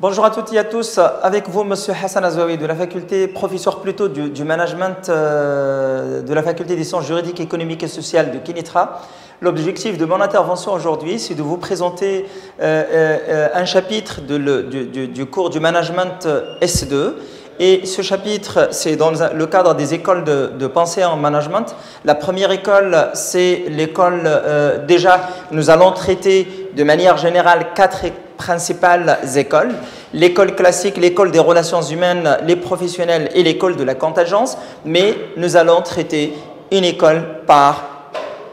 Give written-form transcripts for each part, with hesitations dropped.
Bonjour à toutes et à tous. Avec vous, Monsieur Hassan Azouaoui, de la faculté, professeur plutôt du management de la faculté des sciences juridiques, économiques et sociales de Kenitra. L'objectif de mon intervention aujourd'hui, c'est de vous présenter un chapitre du cours du management S2. Et ce chapitre, c'est dans le cadre des écoles de pensée en management. La première école, c'est l'école, déjà, nous allons traiter de manière générale 4 principales écoles. L'école classique, l'école des relations humaines, les professionnels et l'école de la contingence. Mais nous allons traiter une école par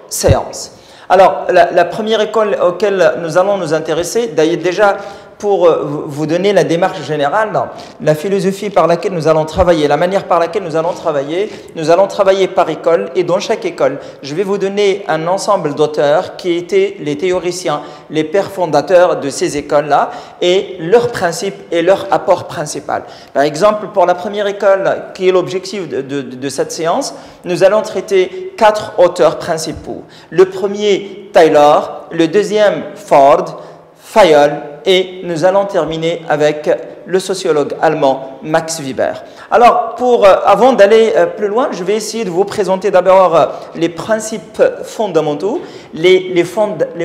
séance. Alors, la première école auquel nous allons nous intéresser, d'ailleurs déjà, pour vous donner la démarche générale, la philosophie par laquelle nous allons travailler, la manière par laquelle nous allons travailler par école, et dans chaque école, je vais vous donner un ensemble d'auteurs qui étaient les théoriciens, les pères fondateurs de ces écoles-là, et leurs principes et leur apport principal. Par exemple, pour la première école, qui est l'objectif de cette séance, nous allons traiter 4 auteurs principaux. Le premier, Taylor, le deuxième, Ford, Fayol, et nous allons terminer avec le sociologue allemand Max Weber. Alors, avant d'aller plus loin, je vais essayer de vous présenter d'abord les principes fondamentaux, les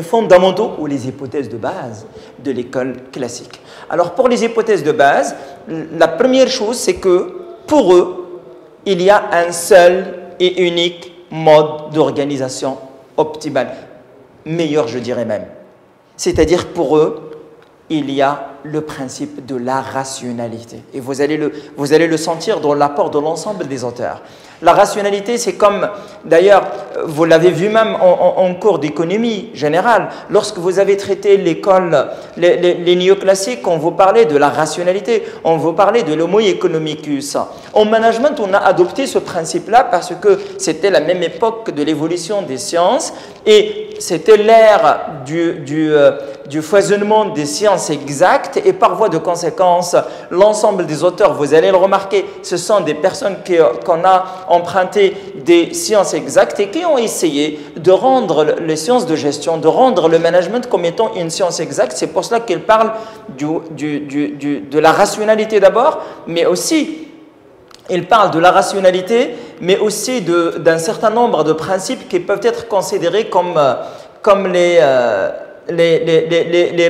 fondamentaux ou les hypothèses de base de l'école classique. Alors, pour les hypothèses de base, la première chose, c'est que pour eux, il y a un seul et unique mode d'organisation optimal, meilleur je dirais même. C'est-à-dire pour eux, il y a le principe de la rationalité. Et vous allez le sentir dans l'apport de l'ensemble des auteurs. La rationalité, c'est comme, d'ailleurs, vous l'avez vu même en cours d'économie générale, lorsque vous avez traité l'école, les néoclassiques, on vous parlait de la rationalité, on vous parlait de l'homo economicus. En management, on a adopté ce principe-là parce que c'était la même époque de l'évolution des sciences et c'était l'ère du foisonnement des sciences exactes et par voie de conséquence, l'ensemble des auteurs, vous allez le remarquer, ce sont des personnes qu'on a emprunté des sciences exactes et qui ont essayé de rendre les sciences de gestion, de rendre le management comme étant une science exacte. C'est pour cela qu'ils parlent de la rationalité d'abord, mais aussi, ils parlent de la rationalité, mais aussi d'un certain nombre de principes qui peuvent être considérés comme les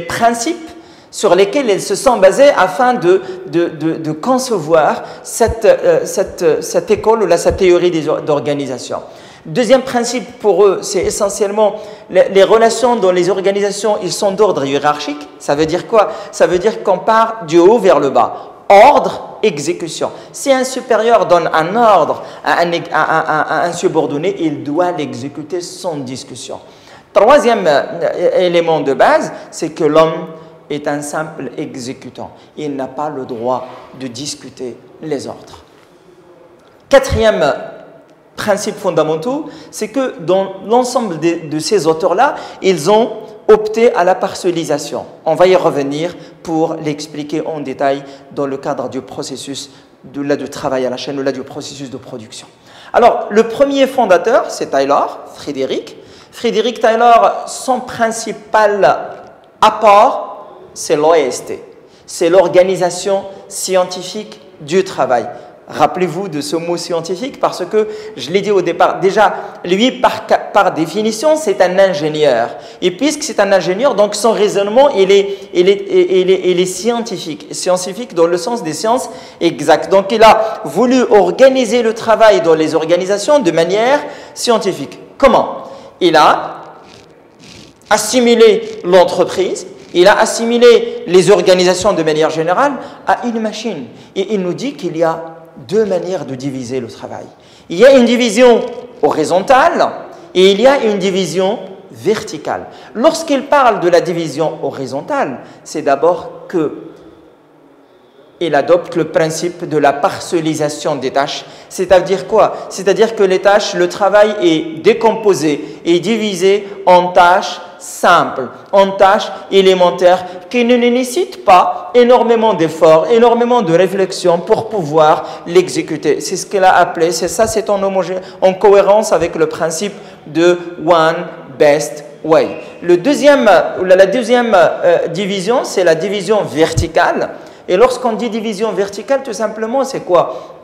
principes sur lesquels ils se sont basés afin de concevoir cette école ou cette théorie d'organisation. Deuxième principe pour eux, c'est essentiellement les relations dans les organisations, ils sont d'ordre hiérarchique. Ça veut dire quoi? Ça veut dire qu'on part du haut vers le bas. Ordre, exécution. Si un supérieur donne un ordre à un subordonné, il doit l'exécuter sans discussion. Troisième élément de base, c'est que l'homme est un simple exécutant. Il n'a pas le droit de discuter les ordres. Quatrième principe fondamental, c'est que dans l'ensemble de ces auteurs-là, ils ont opté à la parcellisation. On va y revenir pour l'expliquer en détail dans le cadre du processus de travail à la chaîne ou du processus de production. Alors, le premier fondateur, c'est Taylor, Frédéric. Frédéric Taylor, son principal apport, c'est l'OST. C'est l'organisation scientifique du travail. Rappelez-vous de ce mot scientifique parce que, je l'ai dit au départ, déjà, lui, par définition, c'est un ingénieur. Et puisque c'est un ingénieur, donc son raisonnement, il est scientifique. Scientifique dans le sens des sciences exactes. Donc, il a voulu organiser le travail dans les organisations de manière scientifique. Comment? Il a assimilé l'entreprise, il a assimilé les organisations de manière générale à une machine. Et il nous dit qu'il y a 2 manières de diviser le travail. Il y a une division horizontale et il y a une division verticale. Lorsqu'il parle de la division horizontale, c'est d'abord qu'il adopte le principe de la parcellisation des tâches. C'est-à-dire quoi? C'est-à-dire que les tâches, le travail est décomposé et divisé en tâches simples, en tâches élémentaires qui ne nécessitent pas énormément d'efforts, énormément de réflexion pour pouvoir l'exécuter. C'est ce qu'il a appelé, c'est en cohérence avec le principe de one best way. La deuxième division, c'est la division verticale. Et lorsqu'on dit division verticale, tout simplement, c'est quoi?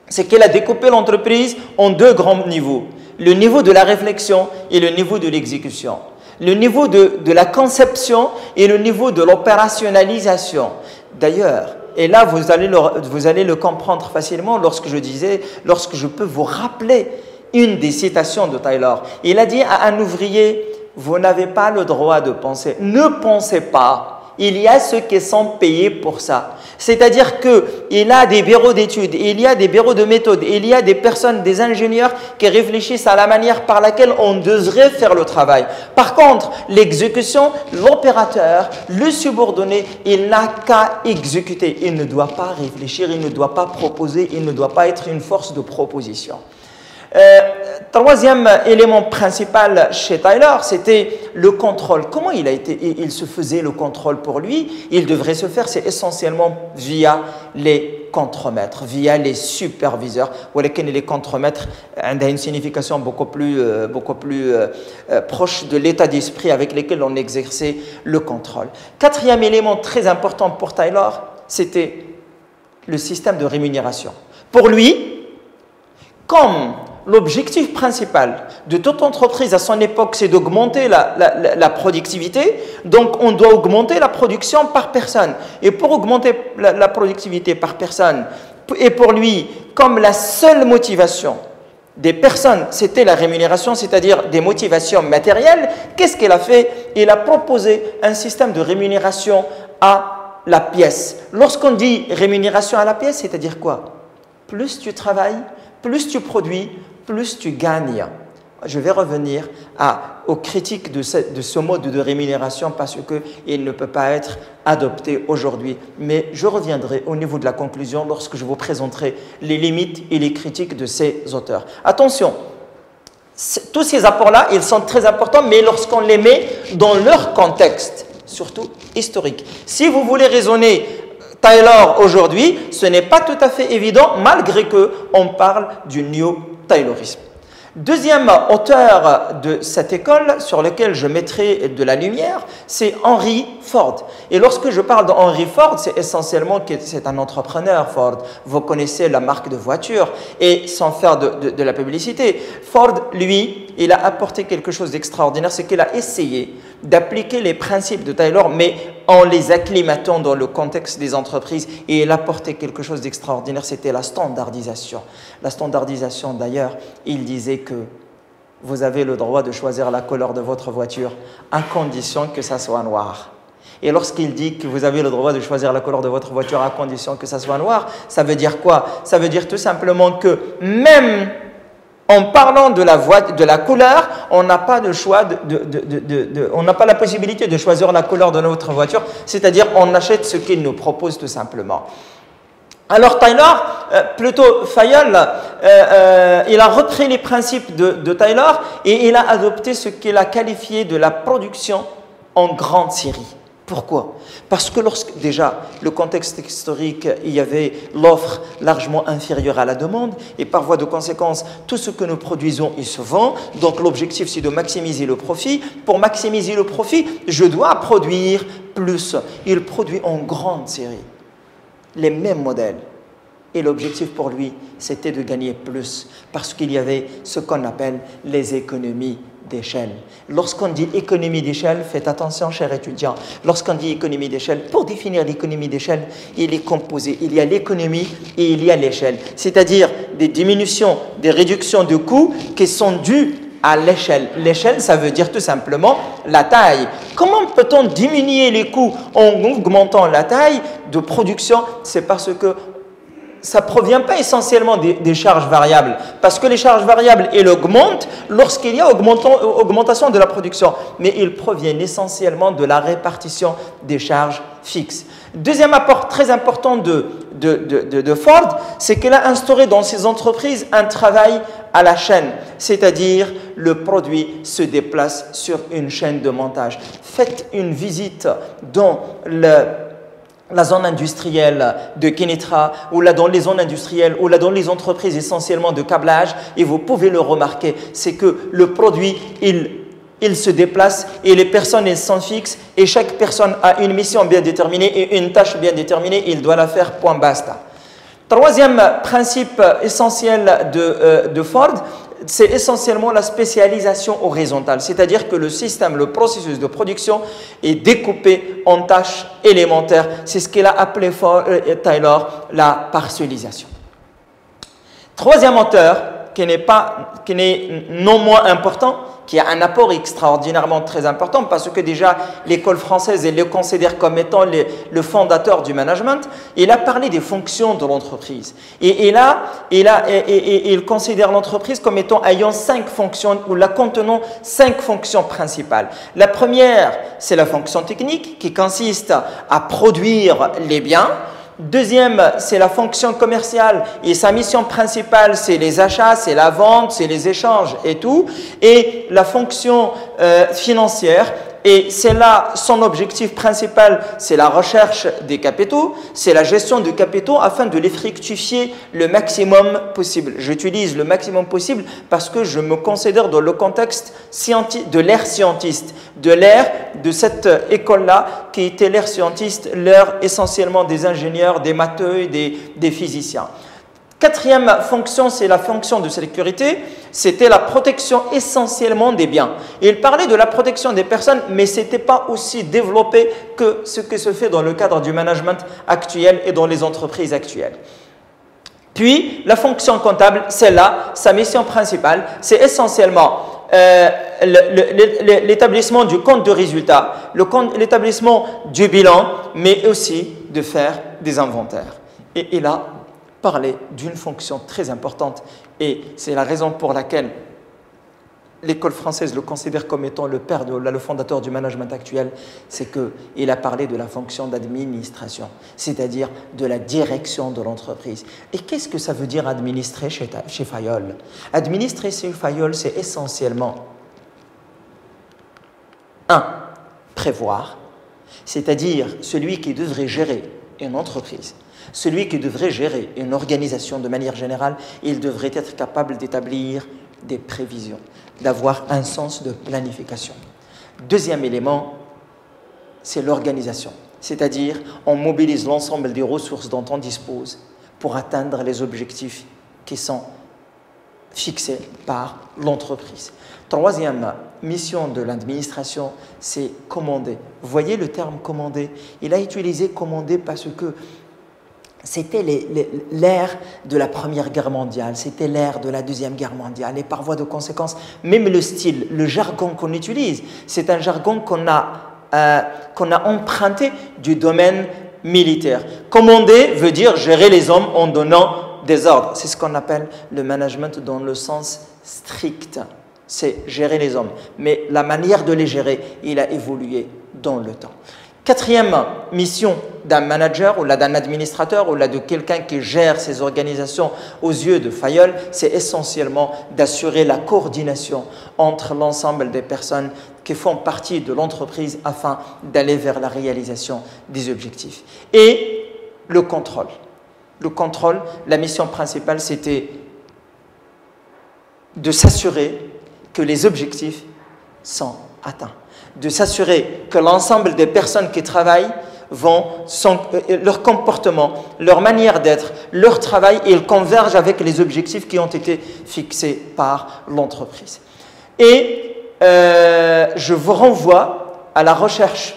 C'est qu'elle a découpé l'entreprise en deux grands niveaux. Le niveau de la réflexion et le niveau de l'exécution. Le niveau de la conception et le niveau de l'opérationnalisation. D'ailleurs, et là, vous allez le comprendre facilement lorsque je peux vous rappeler une des citations de Taylor. Il a dit à un ouvrier, vous n'avez pas le droit de penser. Ne pensez pas. Il y a ceux qui sont payés pour ça. C'est-à-dire qu'il y a des bureaux d'études, il y a des bureaux de méthode, il y a des personnes, des ingénieurs qui réfléchissent à la manière par laquelle on devrait faire le travail. Par contre, l'exécution, l'opérateur, le subordonné, il n'a qu'à exécuter. Il ne doit pas réfléchir, il ne doit pas proposer, il ne doit pas être une force de proposition. Troisième élément principal chez Taylor, c'était le contrôle. Comment il se faisait le contrôle pour lui? Il devrait se faire, c'est essentiellement via les contremaîtres, via les superviseurs. Les contremaîtres ont une signification beaucoup plus proche de l'état d'esprit avec lequel on exerçait le contrôle. Quatrième élément très important pour Taylor, c'était le système de rémunération. Pour lui, comme l'objectif principal de toute entreprise à son époque, c'est d'augmenter la productivité. Donc, on doit augmenter la production par personne. Et pour augmenter la productivité par personne, et pour lui, comme la seule motivation des personnes, c'était la rémunération, c'est-à-dire des motivations matérielles, qu'est-ce qu'il a fait? Il a proposé un système de rémunération à la pièce. Lorsqu'on dit rémunération à la pièce, c'est-à-dire quoi? Plus tu travailles, plus tu produis, plus tu gagnes. Je vais revenir aux critiques de ce mode de rémunération parce qu'il ne peut pas être adopté aujourd'hui. Mais je reviendrai au niveau de la conclusion lorsque je vous présenterai les limites et les critiques de ces auteurs. Attention, tous ces apports-là, ils sont très importants, mais lorsqu'on les met dans leur contexte, surtout historique. Si vous voulez raisonner Taylor aujourd'hui, ce n'est pas tout à fait évident, malgré qu'on parle du néo-taylorisme. Deuxième auteur de cette école sur lequel je mettrai de la lumière, c'est Henry Ford. Et lorsque je parle d'Henry Ford, c'est essentiellement que c'est un entrepreneur, Ford. Vous connaissez la marque de voiture et sans faire de la publicité. Ford, lui, il a apporté quelque chose d'extraordinaire, c'est qu'il a essayé d'appliquer les principes de Taylor, mais en les acclimatant dans le contexte des entreprises. Et il a apporté quelque chose d'extraordinaire, c'était la standardisation. La standardisation, d'ailleurs, il disait que vous avez le droit de choisir la couleur de votre voiture à condition que ça soit noir. Et lorsqu'il dit que vous avez le droit de choisir la couleur de votre voiture à condition que ça soit noir, ça veut dire quoi? Ça veut dire tout simplement que même en parlant de la couleur, on n'a pas de choix, on n'a pas la possibilité de choisir la couleur de notre voiture, c'est-à-dire on achète ce qu'il nous propose tout simplement. Alors Taylor, plutôt Fayol, il a repris les principes de Taylor et il a adopté ce qu'il a qualifié de la production en grande série. Pourquoi? Parce que déjà, le contexte historique, il y avait l'offre largement inférieure à la demande et par voie de conséquence, tout ce que nous produisons, il se vend. Donc l'objectif, c'est de maximiser le profit. Pour maximiser le profit, je dois produire plus. Il produit en grande série les mêmes modèles. Et l'objectif pour lui, c'était de gagner plus parce qu'il y avait ce qu'on appelle les économies d'échelle. Lorsqu'on dit économie d'échelle, faites attention, chers étudiants. Lorsqu'on dit économie d'échelle, pour définir l'économie d'échelle, il est composé. Il y a l'économie et il y a l'échelle. C'est-à-dire des diminutions, des réductions de coûts qui sont dues à l'échelle. L'échelle, ça veut dire tout simplement la taille. Comment peut-on diminuer les coûts en augmentant la taille de production? C'est parce que ça ne provient pas essentiellement des charges variables, parce que les charges variables, elles augmentent lorsqu'il y a augmentation de la production, mais ils proviennent essentiellement de la répartition des charges fixes. Deuxième apport très important de Ford, c'est qu'il a instauré dans ses entreprises un travail à la chaîne, c'est-à-dire le produit se déplace sur une chaîne de montage. Faites une visite dans la zone industrielle de Kénitra, ou là dans les zones industrielles, ou là dans les entreprises essentiellement de câblage, et vous pouvez le remarquer, c'est que le produit, il ils se déplacent et les personnes, elles sont fixes et chaque personne a une mission bien déterminée et une tâche bien déterminée, il doit la faire, point basta. Troisième principe essentiel de Ford, c'est essentiellement la spécialisation horizontale, c'est-à-dire que le système, le processus de production est découpé en tâches élémentaires. C'est ce qu'il a appelé Taylor la parcellisation. Troisième auteur, qui n'est non moins important, qui a un apport extraordinairement très important parce que déjà l'école française elle le considère comme étant le fondateur du management. Il a parlé des fonctions de l'entreprise et il considère l'entreprise comme étant ayant 5 fonctions ou la contenant 5 fonctions principales. La première, c'est la fonction technique qui consiste à produire les biens. Deuxième, c'est la fonction commerciale et sa mission principale, c'est les achats, c'est la vente, c'est les échanges et tout. Et la fonction financière, et c'est là son objectif principal, c'est la recherche des capitaux, c'est la gestion de capitaux afin de les fructifier le maximum possible. J'utilise le maximum possible parce que je me considère dans le contexte de l'ère scientiste, de l'ère de cette école-là qui était l'ère scientiste, l'ère essentiellement des ingénieurs, des matheux, des physiciens. Quatrième fonction, c'est la fonction de sécurité, c'était la protection essentiellement des biens. Il parlait de la protection des personnes, mais ce n'était pas aussi développé que ce que se fait dans le cadre du management actuel et dans les entreprises actuelles. Puis, la fonction comptable, celle-là, sa mission principale, c'est essentiellement l'établissement du compte de résultat, l'établissement du bilan, mais aussi de faire des inventaires. Et il a parlé d'une fonction très importante et c'est la raison pour laquelle l'école française le considère comme étant le père, le fondateur du management actuel, c'est qu'il a parlé de la fonction d'administration, c'est-à-dire de la direction de l'entreprise. Et qu'est-ce que ça veut dire administrer chez Fayol? Administrer chez Fayol, c'est essentiellement 1. Prévoir, c'est-à-dire celui qui devrait gérer une entreprise. Celui qui devrait gérer une organisation de manière générale, il devrait être capable d'établir des prévisions, d'avoir un sens de planification. Deuxième élément, c'est l'organisation, c'est-à-dire on mobilise l'ensemble des ressources dont on dispose pour atteindre les objectifs qui sont fixés par l'entreprise. Troisième mission de l'administration, c'est commander. Vous voyez le terme commander? Il a utilisé commander parce que c'était l'ère de la Première Guerre mondiale, c'était l'ère de la Deuxième Guerre mondiale. Et par voie de conséquence, même le style, le jargon qu'on utilise, c'est un jargon qu'on a emprunté du domaine militaire. Commander veut dire gérer les hommes en donnant des ordres. C'est ce qu'on appelle le management dans le sens strict. C'est gérer les hommes. Mais la manière de les gérer, il a évolué dans le temps. Quatrième mission d'un manager ou d'un administrateur ou de quelqu'un qui gère ces organisations aux yeux de Fayol, c'est essentiellement d'assurer la coordination entre l'ensemble des personnes qui font partie de l'entreprise afin d'aller vers la réalisation des objectifs. Et le contrôle. Le contrôle, la mission principale, c'était de s'assurer que les objectifs sont atteints, de s'assurer que l'ensemble des personnes qui travaillent leur comportement, leur manière d'être, leur travail, ils convergent avec les objectifs qui ont été fixés par l'entreprise. Et je vous renvoie à la recherche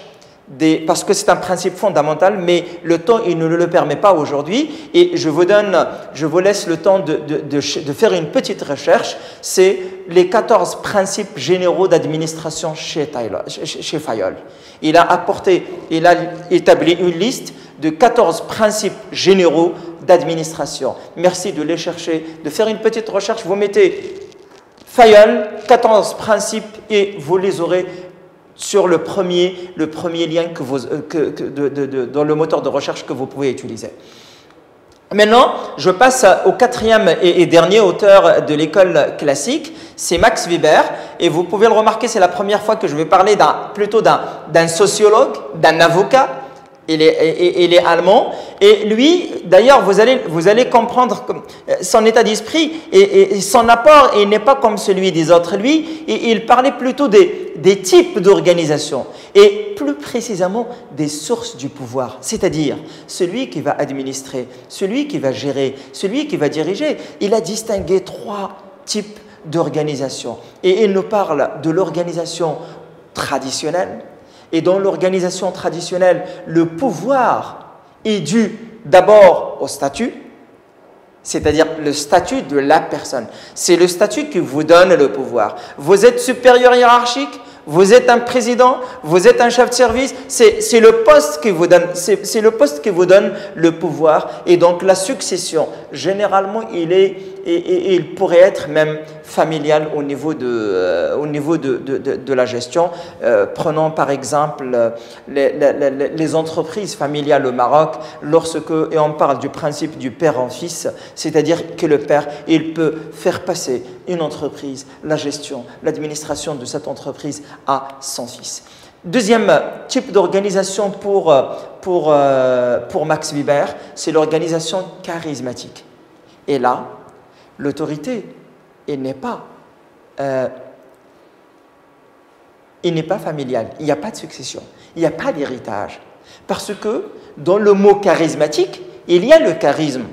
parce que c'est un principe fondamental, mais le temps il ne le permet pas aujourd'hui. Et je vous laisse le temps de faire une petite recherche. C'est les 14 principes généraux d'administration chez Fayol. Il a établi une liste de 14 principes généraux d'administration. Merci de les chercher, de faire une petite recherche. Vous mettez Fayol, 14 principes et vous les aurez sur le premier lien dans le moteur de recherche que vous pouvez utiliser. Maintenant, je passe au quatrième et dernier auteur de l'école classique, c'est Max Weber. Et vous pouvez le remarquer, c'est la première fois que je vais parler plutôt d'un sociologue, d'un avocat. Il est allemand Et lui, d'ailleurs, vous allez comprendre son état d'esprit et son apport, il n'est pas comme celui des autres. Lui, il parlait plutôt des types d'organisation et plus précisément des sources du pouvoir, c'est-à-dire celui qui va administrer, celui qui va gérer, celui qui va diriger. Il a distingué 3 types d'organisation. Et il nous parle de l'organisation traditionnelle. Et dans l'organisation traditionnelle, le pouvoir est dû d'abord au statut, c'est-à-dire le statut de la personne. C'est le statut qui vous donne le pouvoir. Vous êtes supérieur hiérarchique, vous êtes un président, vous êtes un chef de service, c'est le poste qui vous donne, c'est le poste qui vous donne le pouvoir. Et donc la succession, généralement, il pourrait être même familial au niveau de la gestion. Prenons par exemple les entreprises familiales au Maroc, et on parle du principe du père en fils, c'est-à-dire que le père, il peut faire passer une entreprise, la gestion, l'administration de cette entreprise à son fils. Deuxième type d'organisation pour Max Weber, c'est l'organisation charismatique. Et là, l'autorité, il n'est pas familial, il n'y a pas de succession, il n'y a pas d'héritage. Parce que dans le mot charismatique, il y a le charisme.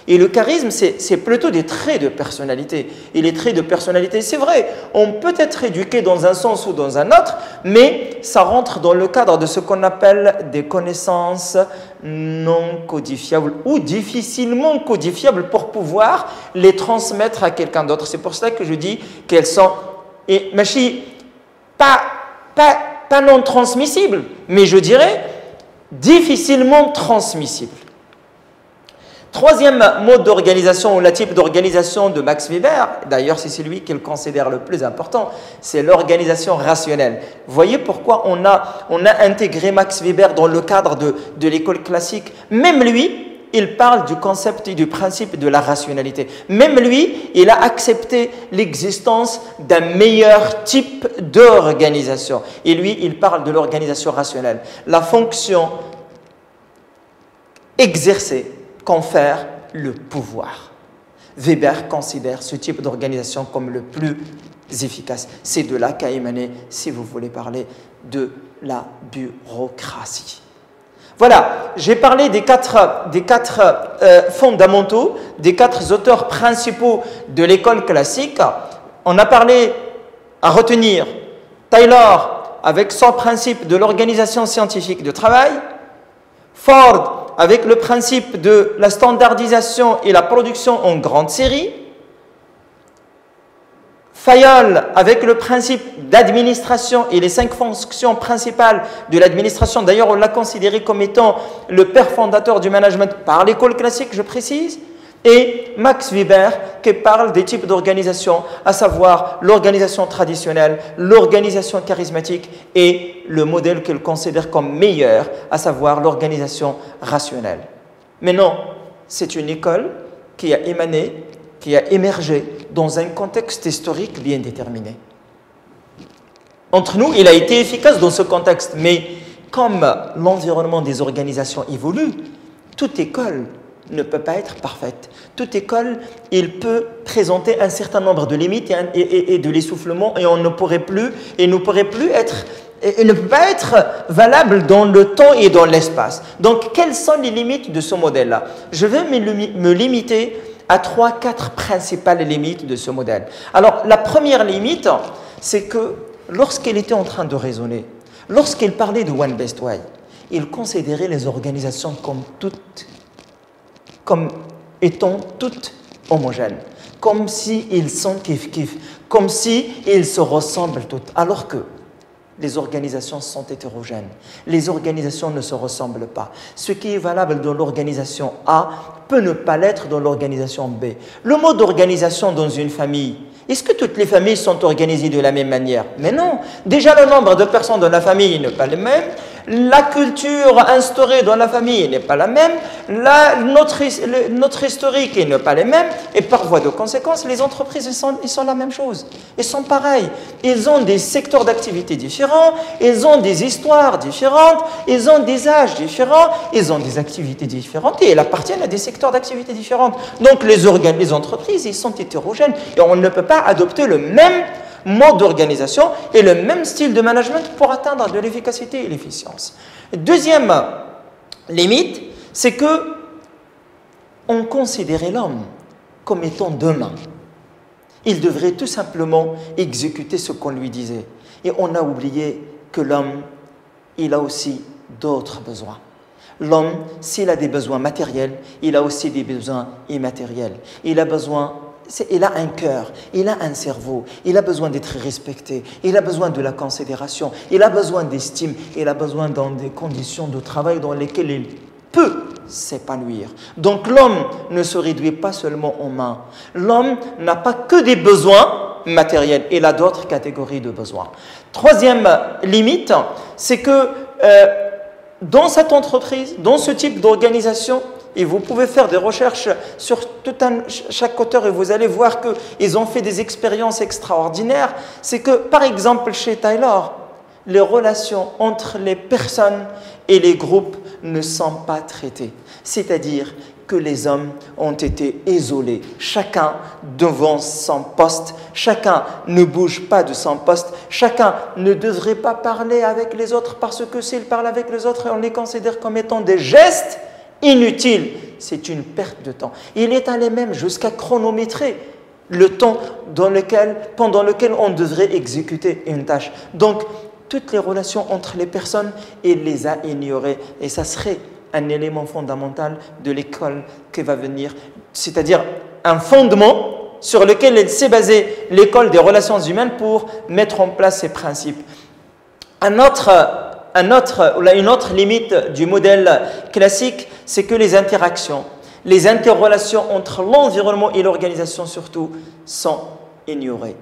Et le charisme, c'est plutôt des traits de personnalité. Et les traits de personnalité, c'est vrai, on peut être éduqué dans un sens ou dans un autre, mais ça rentre dans le cadre de ce qu'on appelle des connaissances non codifiables ou difficilement codifiables pour pouvoir les transmettre à quelqu'un d'autre. C'est pour ça que je dis qu'elles sont, et Machi, pas non transmissibles, mais je dirais difficilement transmissibles. Troisième mode d'organisation, ou la type d'organisation de Max Weber, d'ailleurs c'est celui qu'il considère le plus important, c'est l'organisation rationnelle. Vous voyez pourquoi on a intégré Max Weber dans le cadre de l'école classique. Même lui, il parle du concept et du principe de la rationalité. Même lui, il a accepté l'existence d'un meilleur type d'organisation. Et lui, il parle de l'organisation rationnelle. La fonction exercée confère le pouvoir. Weber considère ce type d'organisation comme le plus efficace. C'est de là qu'a émané, si vous voulez parler, de la bureaucratie. Voilà, j'ai parlé des quatre fondamentaux, des 4 auteurs principaux de l'école classique. On a parlé à retenir Taylor avec son principe de l'organisation scientifique de travail, Ford avec le principe de la standardisation et la production en grande série, Fayol avec le principe d'administration et les 5 fonctions principales de l'administration. D'ailleurs, on l'a considéré comme étant le père fondateur du management par l'école classique, je précise. Et Max Weber qui parle des types d'organisation, à savoir l'organisation traditionnelle, l'organisation charismatique et le modèle qu'il considère comme meilleur, à savoir l'organisation rationnelle. Mais non, c'est une école qui a émané, qui a émergé dans un contexte historique bien déterminé. Entre nous, il a été efficace dans ce contexte, mais comme l'environnement des organisations évolue, toute école ne peut pas être parfaite. Toute école, il peut présenter un certain nombre de limites et de l'essoufflement et on ne pourrait plus, et ne peut pas être valable dans le temps et dans l'espace. Donc, quelles sont les limites de ce modèle-là? Je vais me limiter à 3-4 principales limites de ce modèle. Alors, la première limite, c'est que lorsqu'il était en train de raisonner, lorsqu'il parlait de One Best Way, il considérait les organisations comme étant toutes homogènes, comme s'ils sont kiff-kiff, comme s'ils se ressemblent toutes, alors que les organisations sont hétérogènes. Les organisations ne se ressemblent pas. Ce qui est valable dans l'organisation A peut ne pas l'être dans l'organisation B. Le mode d'organisation dans une famille, est-ce que toutes les familles sont organisées de la même manière? Mais non. Déjà, le nombre de personnes dans la famille n'est pas le même. La culture instaurée dans la famille n'est pas la même. Notre historique n'est pas le même. Et par voie de conséquence, les entreprises, ils sont la même chose. Ils sont pareils. Ils ont des secteurs d'activité différents. Ils ont des histoires différentes. Ils ont des âges différents. Ils ont des activités différentes. Et ils appartiennent à des secteurs d'activité différents. Donc, les entreprises, ils sont hétérogènes. Et on ne peut pas adopter le même mode d'organisation et le même style de management pour atteindre de l'efficacité et l'efficience. Deuxième limite, c'est que on considérait l'homme comme étant deux mains. Il devrait tout simplement exécuter ce qu'on lui disait. Et on a oublié que l'homme, il a aussi d'autres besoins. L'homme, s'il a des besoins matériels, il a aussi des besoins immatériels. Il a un cœur, il a un cerveau, il a besoin d'être respecté, il a besoin de la considération, il a besoin d'estime, il a besoin dans des conditions de travail dans lesquelles il peut s'épanouir. Donc l'homme ne se réduit pas seulement aux mains. L'homme n'a pas que des besoins matériels, il a d'autres catégories de besoins. Troisième limite, c'est que dans cette entreprise, dans ce type d'organisation, et vous pouvez faire des recherches sur chaque auteur et vous allez voir qu'ils ont fait des expériences extraordinaires. C'est que, par exemple, chez Taylor, les relations entre les personnes et les groupes ne sont pas traitées. C'est-à-dire que les hommes ont été isolés, chacun devant son poste, chacun ne bouge pas de son poste, chacun ne devrait pas parler avec les autres parce que s'il parle avec les autres, on les considère comme étant des gestes inutile, c'est une perte de temps. Il est allé même jusqu'à chronométrer le temps pendant lequel on devrait exécuter une tâche. Donc, toutes les relations entre les personnes, il les a ignorées. Et ça serait un élément fondamental de l'école qui va venir, c'est-à-dire un fondement sur lequel elle s'est basée l'école des relations humaines pour mettre en place ces principes. Une autre limite du modèle classique, c'est que les interactions, les interrelations entre l'environnement et l'organisation surtout sont ignorées.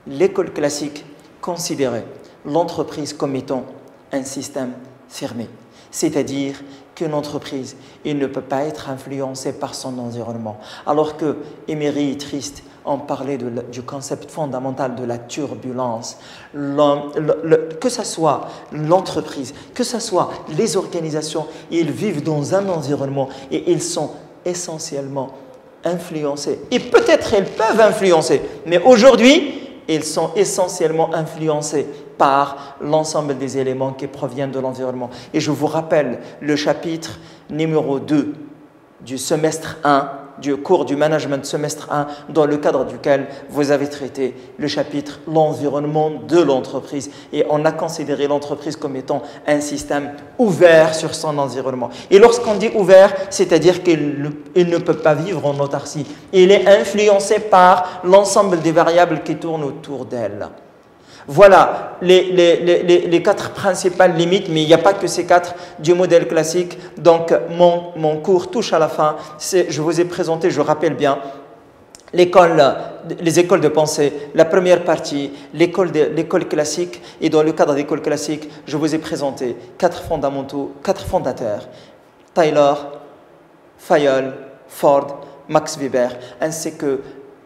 L'école classique considérait l'entreprise comme étant un système fermé, c'est-à-dire qu'une entreprise, il ne peut pas être influencée par son environnement. Alors que Emery et Trist ont parlé du concept fondamental de la turbulence. Que ce soit l'entreprise, que ce soit les organisations, ils vivent dans un environnement et ils sont essentiellement influencés. Et peut-être ils peuvent influencer, mais aujourd'hui, ils sont essentiellement influencés par l'ensemble des éléments qui proviennent de l'environnement. Et je vous rappelle le chapitre numéro 2 du semestre 1, du cours du management semestre 1, dans le cadre duquel vous avez traité le chapitre « L'environnement de l'entreprise ». Et on a considéré l'entreprise comme étant un système ouvert sur son environnement. Et lorsqu'on dit ouvert, c'est-à-dire qu'il ne peut pas vivre en autarcie. Il est influencé par l'ensemble des variables qui tournent autour d'elle. Voilà les quatre principales limites, mais il n'y a pas que ces quatre du modèle classique. Donc, mon cours touche à la fin. Je vous ai présenté, je rappelle bien, les écoles de pensée, la première partie, l'école classique. Et dans le cadre de l'école classique, je vous ai présenté quatre fondateurs. Taylor, Fayol, Ford, Max Weber, ainsi que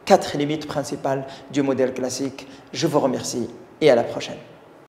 quatre limites principales du modèle classique. Je vous remercie et à la prochaine.